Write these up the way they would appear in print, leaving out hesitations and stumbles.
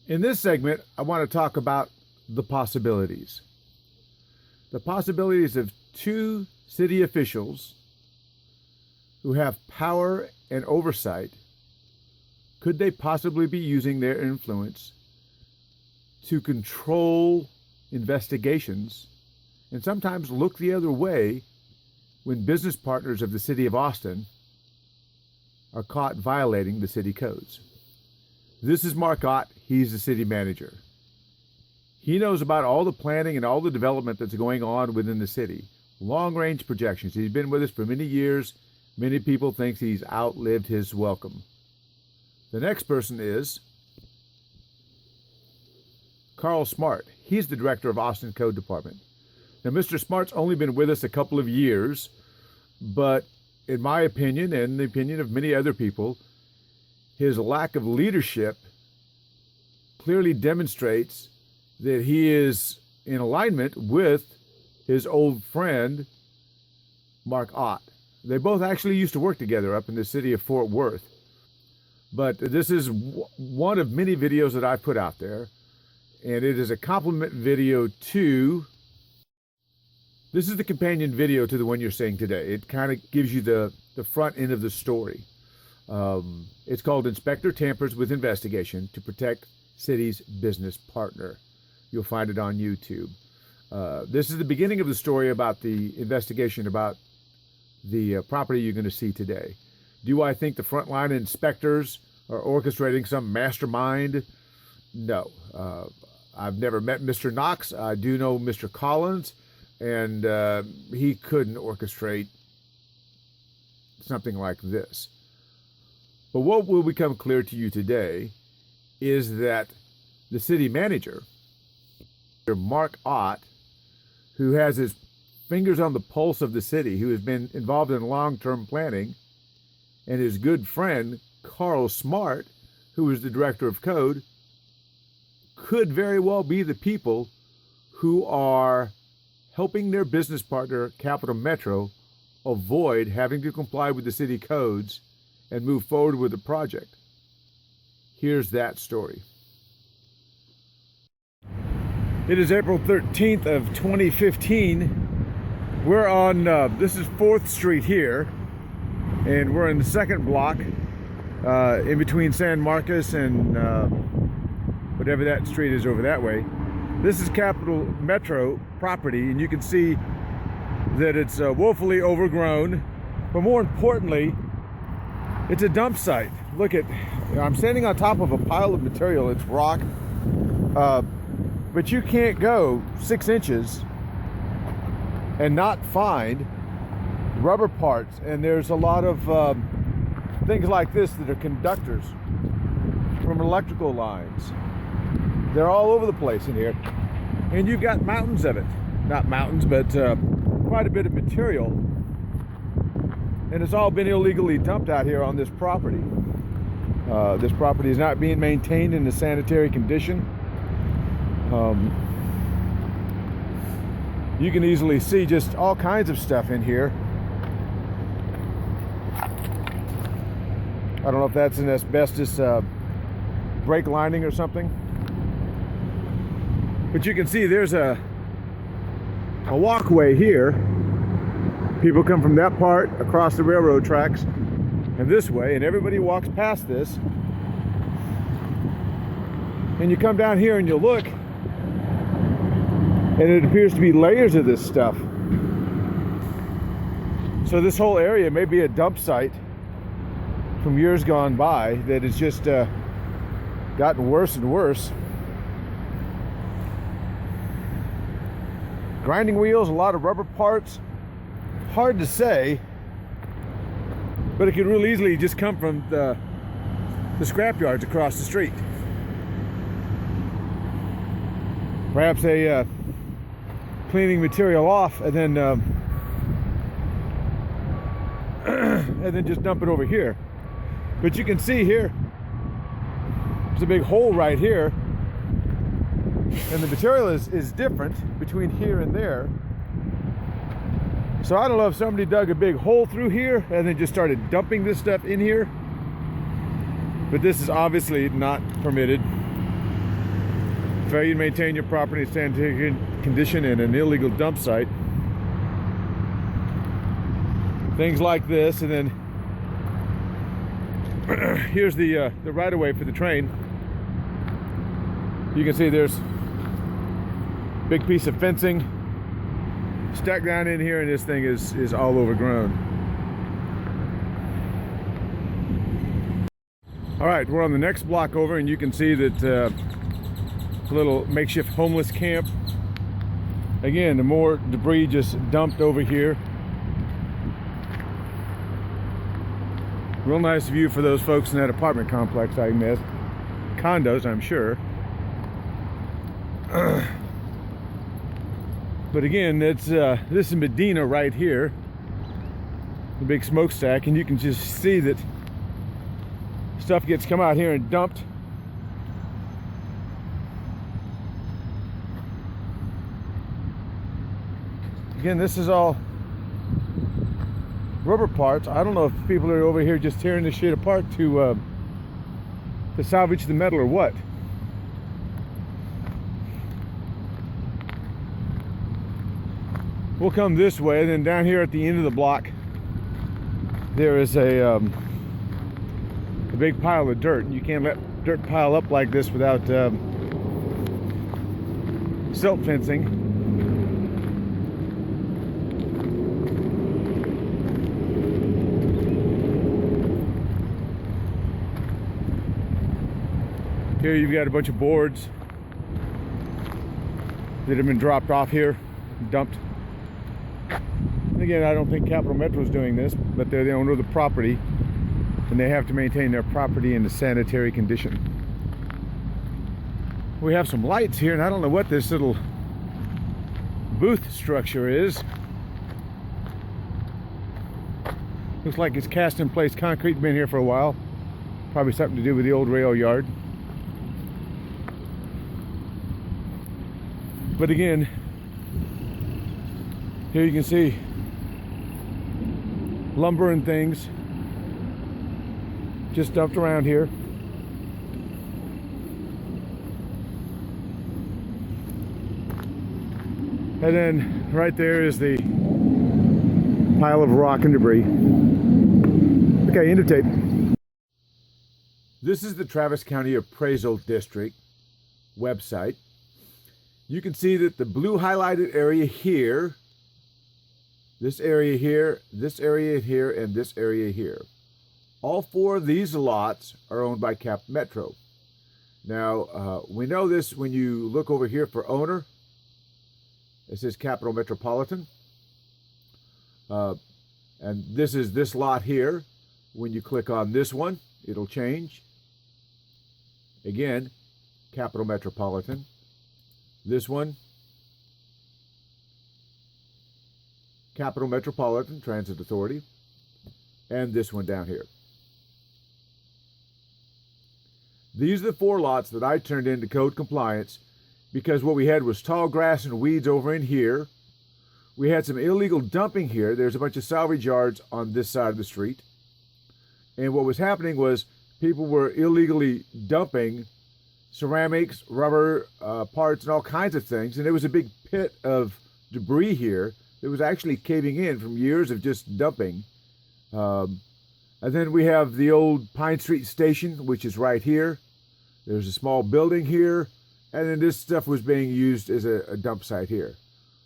In this segment, I want to talk about the possibilities. The possibilities of two city officials who have power and oversight. Could they possibly be using their influence to control investigations and sometimes look the other way when business partners of the city of Austin are caught violating the city codes? This is Mark Ott. He's the city manager. He knows about all the planning and all the development that's going on within the city. Long-range projections. He's been with us for many years. Many people think he's outlived his welcome. The next person is Carl Smart. He's the director of Austin Code Department. Now, Mr. Smart's only been with us a couple of years, but in my opinion, and the opinion of many other people, his lack of leadership clearly demonstrates that he is in alignment with his old friend, Mark Ott. They both actually used to work together up in the city of Fort Worth. But this is one of many videos that I put out there, and it is a compliment video to, this is the companion video to the one you're seeing today. It kind of gives you the front end of the story. It's called Inspector Tampers with Investigation to Protect City's Business Partner. You'll find it on YouTube. This is the beginning of the story about the investigation about the property you're going to see today. Do I think the frontline inspectors are orchestrating some mastermind? No. I've never met Mr. Knox. I do know Mr. Collins, and he couldn't orchestrate something like this. But what will become clear to you today is that the city manager, Mark Ott, who has his fingers on the pulse of the city, who has been involved in long-term planning, and his good friend, Carl Smart, who is the director of code, could very well be the people who are helping their business partner, Capital Metro, avoid having to comply with the city codes and move forward with the project. Here's that story. It is April 13th of 2015. We're on, this is 4th Street here, and we're in the second block, in between San Marcos and whatever that street is over that way. This is Capital Metro property, and you can see that it's woefully overgrown, but more importantly, it's a dump site. Look at, I'm standing on top of a pile of material. It's rock, but you can't go 6 inches and not find rubber parts. And there's a lot of things like this that are conductors from electrical lines. They're all over the place in here. And you've got mountains of it. Not mountains, but quite a bit of material. And it's all been illegally dumped out here on this property. This property is not being maintained in a sanitary condition. You can easily see just all kinds of stuff in here. I don't know if that's an asbestos brake lining or something. But you can see there's a walkway here. People come from that part across the railroad tracks and this way, and everybody walks past this. And you come down here and you look, and it appears to be layers of this stuff. So this whole area may be a dump site from years gone by that has just gotten worse and worse. Grinding wheels, a lot of rubber parts. Hard to say, but it could real easily just come from the scrap yards across the street. Perhaps they cleaning material off and then and then just dump it over here. But you can see here, there's a big hole right here, and the material is different between here and there. So I don't know if somebody dug a big hole through here and then just started dumping this stuff in here, but this is obviously not permitted. Failure to maintain your property in sanitary condition and an illegal dump site. Things like this, and then here's the right-of-way for the train. You can see there's a big piece of fencing stuck down in here, and this thing is all overgrown. All right, we're on the next block over, and you can see that a little makeshift homeless camp. Again, the more debris just dumped over here. Real nice view for those folks in that apartment complex I missed. Condos, I'm sure. But again, it's this is Medina right here, the big smokestack, and you can just see that stuff gets come out here and dumped. Again, this is all rubber parts. I don't know if people are over here just tearing this shit apart to salvage the metal or what. We'll come this way, and then down here at the end of the block there is a big pile of dirt. You can't let dirt pile up like this without silt fencing. Here you've got a bunch of boards that have been dropped off here, dumped. And again, I don't think Capital Metro is doing this, but they're the owner of the property, and they have to maintain their property in a sanitary condition. We have some lights here, and I don't know what this little booth structure is. Looks like it's cast in place concrete, been here for a while. Probably something to do with the old rail yard. But again, here you can see lumber and things just dumped around here. And then right there is the pile of rock and debris. Okay, end of tape. This is the Travis County Appraisal District website. You can see that the blue highlighted area here, this area here, this area here, and this area here. All four of these lots are owned by Cap Metro. Now, we know this when you look over here for owner. It says Capital Metropolitan. And this is this lot here. When you click on this one, it'll change. Again, Capital Metropolitan. This one, Capital Metropolitan Transit Authority, and this one down here. These are the four lots that I turned into code compliance because what we had was tall grass and weeds over in here. We had some illegal dumping here. There's a bunch of salvage yards on this side of the street. And what was happening was people were illegally dumping ceramics, rubber parts, and all kinds of things. And there was a big pit of debris here that was actually caving in from years of just dumping. And then we have the old Pine Street Station, which is right here. There's a small building here. And then this stuff was being used as a dump site here.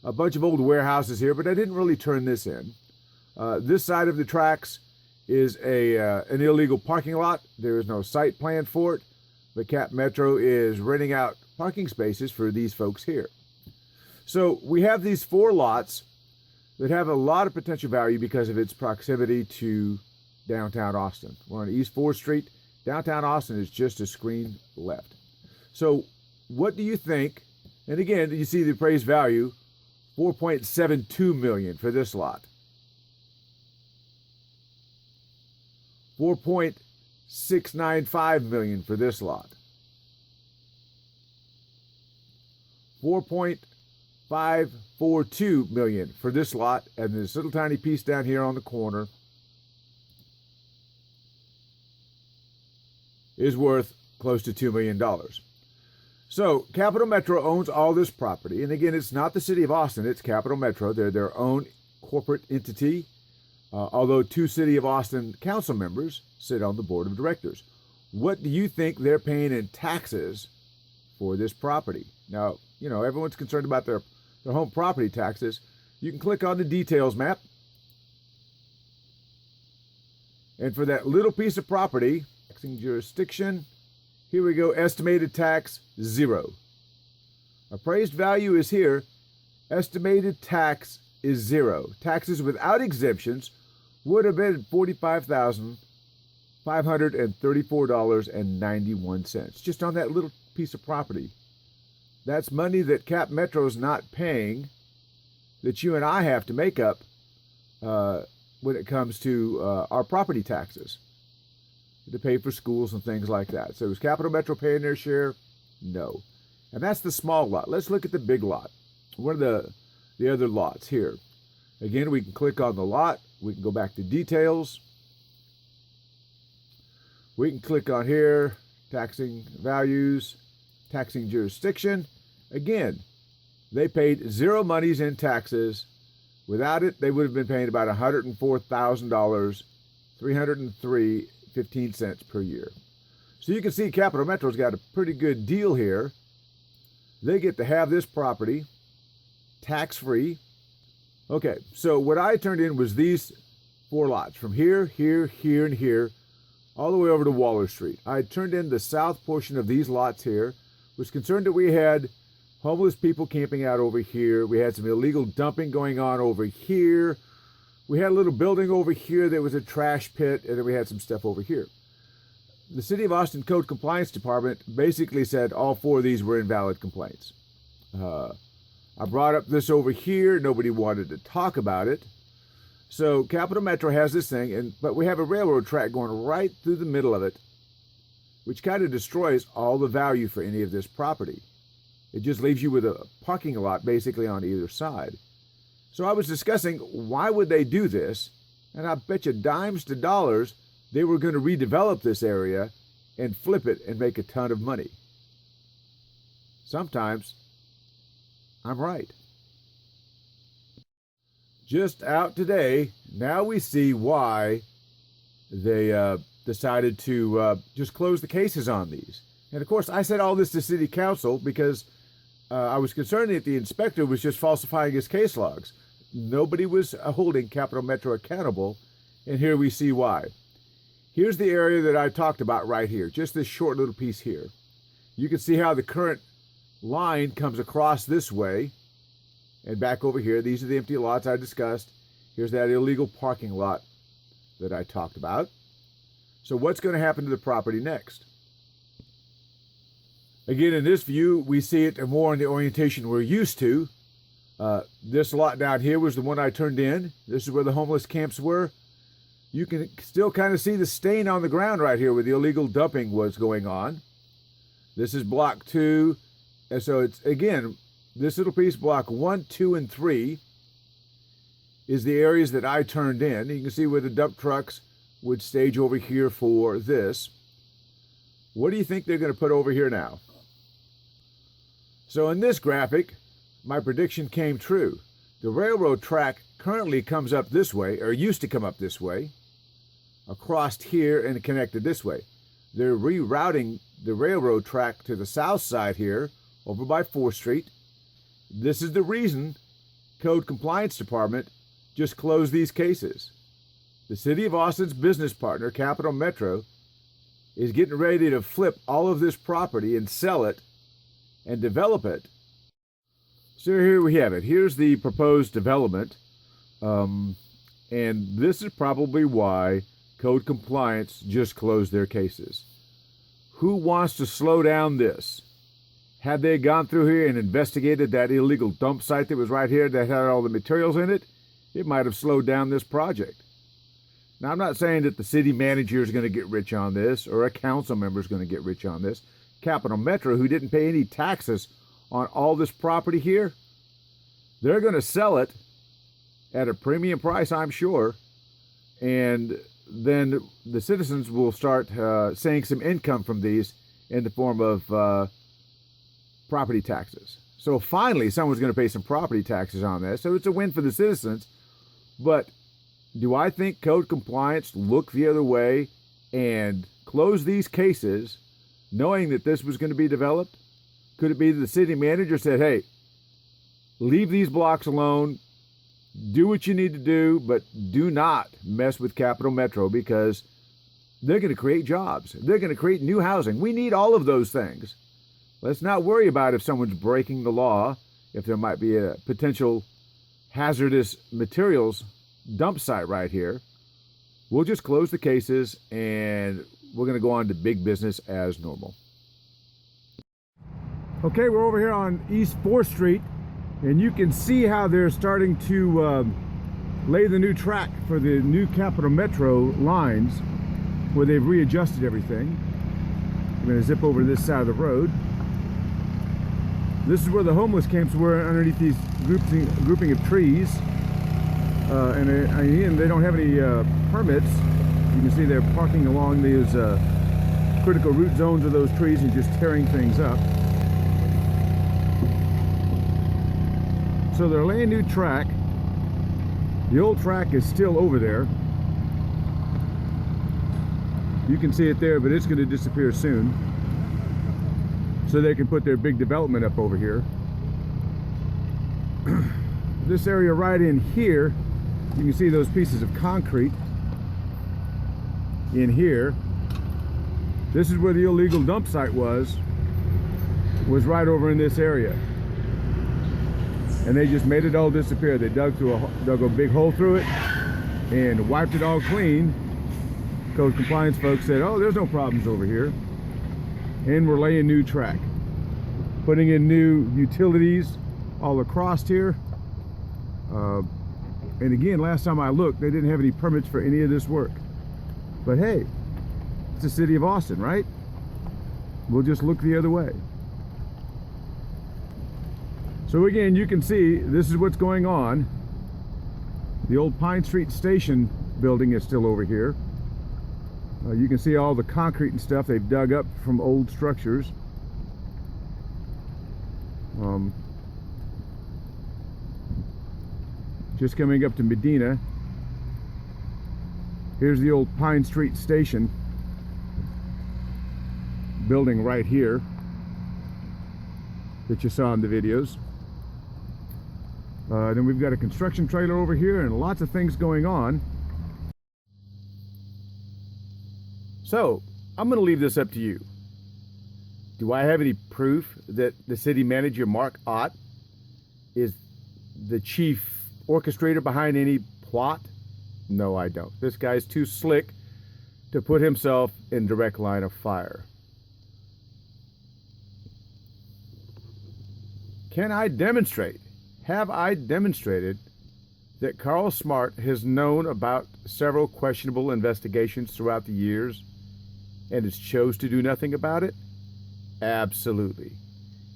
A bunch of old warehouses here, but I didn't really turn this in. This side of the tracks is an illegal parking lot. There is no site plan for it. But Cap Metro is renting out parking spaces for these folks here. So we have these four lots that have a lot of potential value because of its proximity to downtown Austin. We're on East 4th Street. Downtown Austin is just a screen left. So what do you think? And again, you see the appraised value, $4.72 million for this lot. $4.695 million for this lot. $4.542 million for this lot, and this little tiny piece down here on the corner is worth close to $2 million. So Capital Metro owns all this property. And again, it's not the city of Austin, it's Capital Metro. They're their own corporate entity, although 2 city of Austin council members sit on the board of directors. What do you think they're paying in taxes for this property? Now, you know, everyone's concerned about their home property taxes. You can click on the details map. And for that little piece of property, taxing jurisdiction, here we go, estimated tax, 0. Appraised value is here, estimated tax is 0. Taxes without exemptions would have been $45,534.91, just on that little piece of property. That's money that Cap Metro's not paying, that you and I have to make up when it comes to our property taxes, to pay for schools and things like that. So is Capital Metro paying their share? No. And that's the small lot. Let's look at the big lot. One of the other lots here. Again, we can click on the lot. We can go back to details. We can click on here, taxing values, taxing jurisdiction. Again, they paid 0 monies in taxes. Without it, they would have been paying about $104,000, $303.15 per year. So you can see Capital Metro's got a pretty good deal here. They get to have this property tax-free. Okay, so what I turned in was these 4 lots from here, here, here, and here, all the way over to Waller Street. I turned in the south portion of these lots here. Was concerned that we had homeless people camping out over here. We had some illegal dumping going on over here. We had a little building over here that was a trash pit, and then we had some stuff over here. The City of Austin Code Compliance Department basically said all 4 of these were invalid complaints. I brought up this over here. Nobody wanted to talk about it. So Capital Metro has this thing, but we have a railroad track going right through the middle of it, which kind of destroys all the value for any of this property. It just leaves you with a parking lot basically on either side. So I was discussing why would they do this, and I bet you dimes to dollars they were going to redevelop this area and flip it and make a ton of money. Sometimes I'm right. Just out today, now we see why they decided to just close the cases on these. And of course, I said all this to City Council because I was concerned that the inspector was just falsifying his case logs. Nobody was holding Capital Metro accountable, and here we see why. Here's the area that I talked about right here, just this short little piece here. You can see how the current line comes across this way and back over here. These are the empty lots I discussed. Here's that illegal parking lot that I talked about. So what's going to happen to the property next? Again, in this view, we see it more in the orientation we're used to. This lot down here was the one I turned in. This is where the homeless camps were. You can still kind of see the stain on the ground right here where the illegal dumping was going on. This is block 2. And so it's, again, this little piece, block 1, 2, and 3, is the areas that I turned in. You can see where the dump trucks would stage over here for this. What do you think they're going to put over here now? So in this graphic, my prediction came true. The railroad track currently comes up this way, or used to come up this way, across here and connected this way. They're rerouting the railroad track to the south side here, over by 4th Street. This is the reason Code Compliance Department just closed these cases. The City of Austin's business partner, Capital Metro, is getting ready to flip all of this property and sell it and develop it. So here we have it. Here's the proposed development. And this is probably why Code Compliance just closed their cases. Who wants to slow down this? Had they gone through here and investigated that illegal dump site that was right here that had all the materials in it, it might have slowed down this project. Now, I'm not saying that the city manager is going to get rich on this or a council member is going to get rich on this. Capital Metro, who didn't pay any taxes on all this property here, they're going to sell it at a premium price, I'm sure, and then the citizens will start seeing some income from these in the form of property taxes. So finally, someone's going to pay some property taxes on this. So it's a win for the citizens. But do I think code compliance looked the other way and closed these cases knowing that this was going to be developed? Could it be that the city manager said, hey, leave these blocks alone, do what you need to do, but do not mess with Capital Metro because they're going to create jobs. They're going to create new housing. We need all of those things. Let's not worry about if someone's breaking the law, if there might be a potential hazardous materials dump site right here. We'll just close the cases and we're going to go on to big business as normal. Okay, we're over here on East 4th Street, and you can see how they're starting to lay the new track for the new Capital Metro lines where they've readjusted everything. I'm going to zip over to this side of the road. This is where the homeless camps were, underneath these grouping of trees. And they don't have any permits. You can see they're parking along these critical root zones of those trees and just tearing things up. So they're laying new track. The old track is still over there. You can see it there, but it's going to disappear soon. So they can put their big development up over here. This area right in here, you can see those pieces of concrete in here. This is where the illegal dump site was right over in this area. And they just made it all disappear. They dug a big hole through it and wiped it all clean. Code compliance folks said, oh, there's no problems over here. And we're laying new track, putting in new utilities all across here. And again, last time I looked, they didn't have any permits for any of this work. But hey, it's the city of Austin, right? We'll just look the other way. So again, you can see this is what's going on. The old Pine Street Station building is still over here. You can see all the concrete and stuff they've dug up from old structures. Just coming up to Medina. Here's the old Pine Street Station building right here that you saw in the videos. Then we've got a construction trailer over here and lots of things going on. So, I'm going to leave this up to you. Do I have any proof that the city manager, Mark Ott, is the chief orchestrator behind any plot? No, I don't. This guy's too slick to put himself in direct line of fire. Can I demonstrate? Have I demonstrated that Carl Smart has known about several questionable investigations throughout the years and has chose to do nothing about it? Absolutely.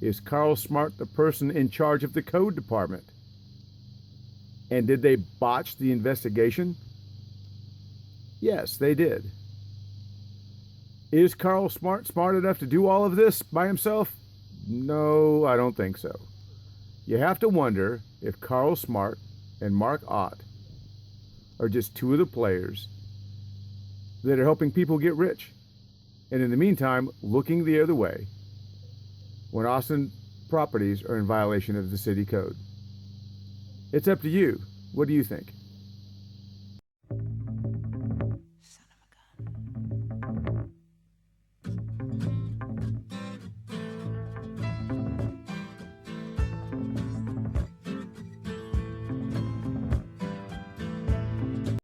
Is Carl Smart the person in charge of the code department? And did they botch the investigation? Yes, they did. Is Carl Smart smart enough to do all of this by himself? No, I don't think so. You have to wonder if Carl Smart and Mark Ott are just two of the players that are helping people get rich, and in the meantime, looking the other way when Austin properties are in violation of the city code. It's up to you. What do you think?